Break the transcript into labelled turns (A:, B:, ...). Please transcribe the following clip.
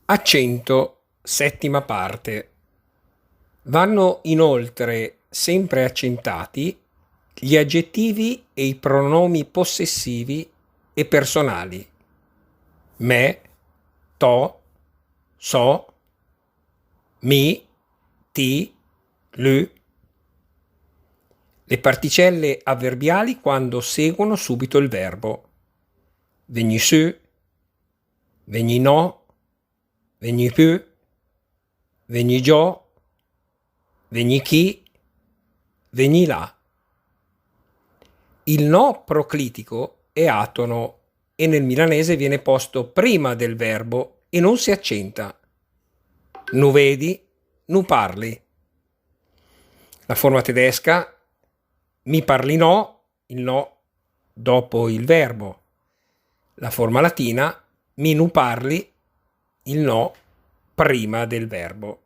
A: Accento, settima parte. Vanno inoltre sempre accentati gli aggettivi e i pronomi possessivi e personali. Me, to, so, mi, ti, lu. Le particelle avverbiali quando seguono subito il verbo. Vegni su, vegni no, vegni più, vegni giò, vegni chi, vegni là. Il no proclitico è atono e nel milanese viene posto prima del verbo e non si accenta. Nu vedi, nu parli. La forma tedesca mi parli no, il no dopo il verbo. La forma latina mi nu parli, il no prima del verbo.